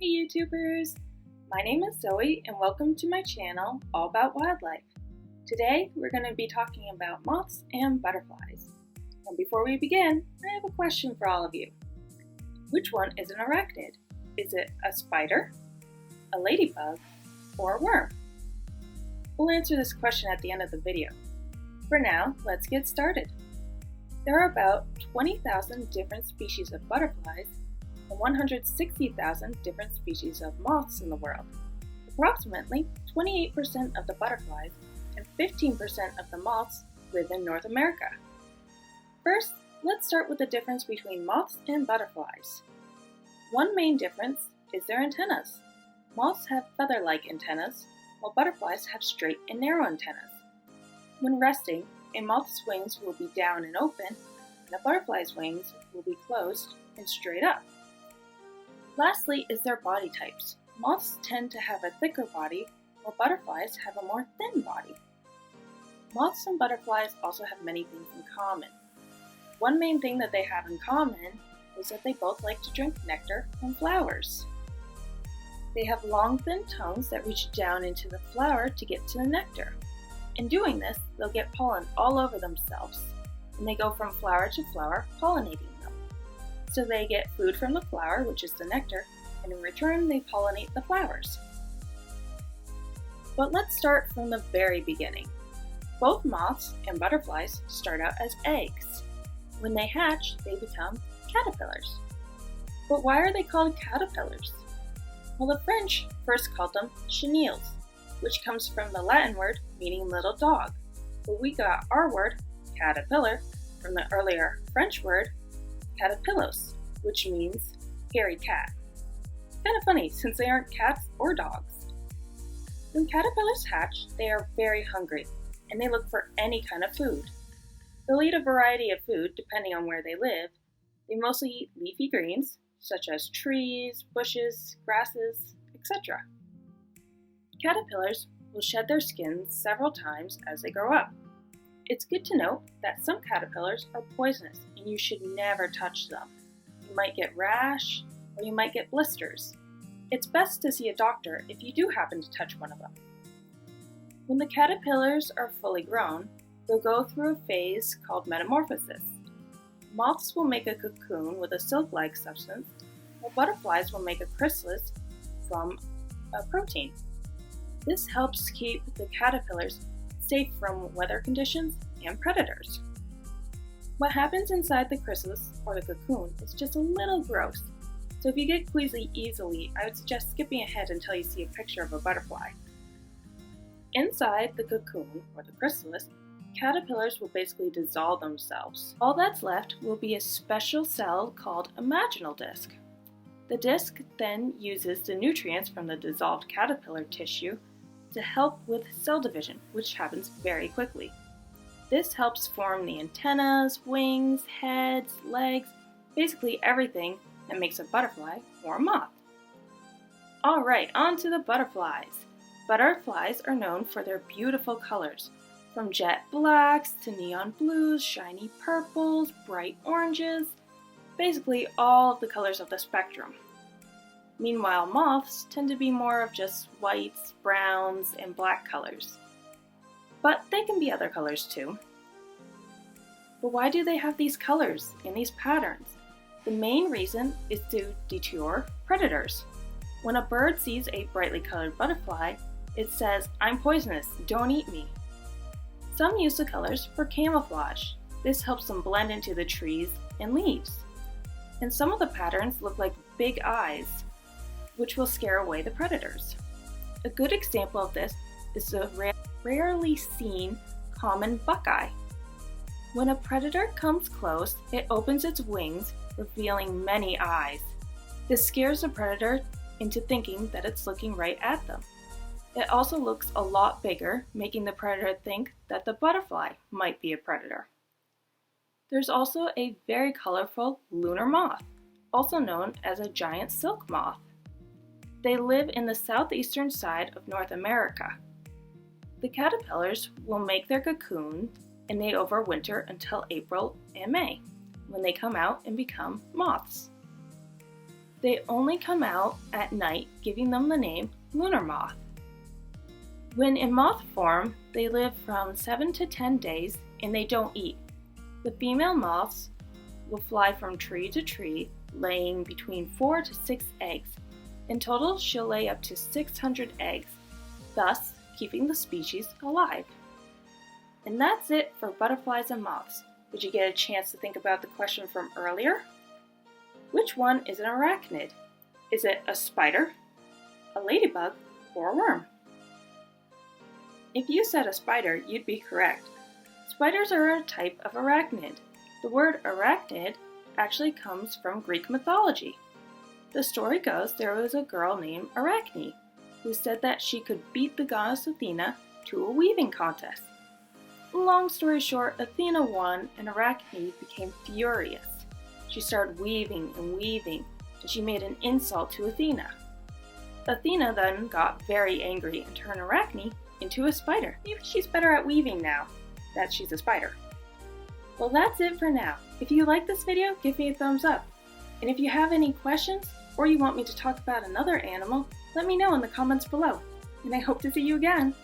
Hey YouTubers! My name is Zoe and welcome to my channel all about wildlife. Today we're going to be talking about moths and butterflies. And before we begin, I have a question for all of you. Which one is an arachnid? Is it a spider, a ladybug, or a worm? We'll answer this question at the end of the video. For now, let's get started. There are about 20,000 different species of butterflies and 160,000 different species of moths in the world. Approximately 28% of the butterflies and 15% of the moths live in North America. First, let's start with the difference between moths and butterflies. One main difference is their antennas. Moths have feather-like antennas, while butterflies have straight and narrow antennas. When resting, a moth's wings will be down and open, and a butterfly's wings will be closed and straight up. Lastly is their body types. Moths tend to have a thicker body, while butterflies have a more thin body. Moths and butterflies also have many things in common. One main thing that they have in common is that they both like to drink nectar from flowers. They have long, thin tongues that reach down into the flower to get to the nectar. In doing this, they'll get pollen all over themselves, and they go from flower to flower pollinating them. So they get food from the flower, which is the nectar, and in return they pollinate the flowers. But let's start from the very beginning. Both moths and butterflies start out as eggs. When they hatch, they become caterpillars. But why are they called caterpillars? Well, the French first called them chenilles, which comes from the Latin word meaning little dog. But we got our word, caterpillar, from the earlier French word caterpillos, which means hairy cat. Kind of funny since they aren't cats or dogs. When caterpillars hatch, they are very hungry and they look for any kind of food. They'll eat a variety of food depending on where they live. They mostly eat leafy greens, such as trees, bushes, grasses, etc. Caterpillars will shed their skins several times as they grow up. It's good to note that some caterpillars are poisonous and you should never touch them. You might get rash or you might get blisters. It's best to see a doctor if you do happen to touch one of them. When the caterpillars are fully grown, they'll go through a phase called metamorphosis. Moths will make a cocoon with a silk-like substance, while butterflies will make a chrysalis from a protein. This helps keep the caterpillars safe from weather conditions and predators. What happens inside the chrysalis or the cocoon is just a little gross, so if you get queasy easily, I would suggest skipping ahead until you see a picture of a butterfly. Inside the cocoon or the chrysalis, caterpillars will basically dissolve themselves. All that's left will be a special cell called a imaginal disc. The disc then uses the nutrients from the dissolved caterpillar tissue to help with cell division, which happens very quickly. This helps form the antennas, wings, heads, legs, basically everything that makes a butterfly or a moth. Alright, on to the butterflies. Butterflies are known for their beautiful colors, from jet blacks to neon blues, shiny purples, bright oranges, basically all of the colors of the spectrum. Meanwhile, moths tend to be more of just whites, browns, and black colors. But they can be other colors too. But why do they have these colors and these patterns? The main reason is to deter predators. When a bird sees a brightly colored butterfly, it says, "I'm poisonous, don't eat me." Some use the colors for camouflage. This helps them blend into the trees and leaves. And some of the patterns look like big eyes, which will scare away the predators. A good example of this is the rarely seen common buckeye. When a predator comes close, it opens its wings, revealing many eyes. This scares the predator into thinking that it's looking right at them. It also looks a lot bigger, making the predator think that the butterfly might be a predator. There's also a very colorful lunar moth, also known as a giant silk moth. They live in the southeastern side of North America. The caterpillars will make their cocoon and they overwinter until April and May, when they come out and become moths. They only come out at night, giving them the name lunar moth. When in moth form, they live from 7 to 10 days and they don't eat. The female moths will fly from tree to tree, laying between 4 to 6 eggs. In total, she'll lay up to 600 eggs, thus keeping the species alive. And that's it for butterflies and moths. Did you get a chance to think about the question from earlier? Which one is an arachnid? Is it a spider, a ladybug, or a worm? If you said a spider, you'd be correct. Spiders are a type of arachnid. The word arachnid actually comes from Greek mythology. The story goes there was a girl named Arachne who said that she could beat the goddess Athena to a weaving contest. Long story short, Athena won and Arachne became furious. She started weaving and weaving, and she made an insult to Athena. Athena then got very angry and turned Arachne into a spider. Maybe she's better at weaving now that she's a spider. Well, that's it for now. If you like this video, give me a thumbs up. And if you have any questions, or you want me to talk about another animal, let me know in the comments below. And I hope to see you again.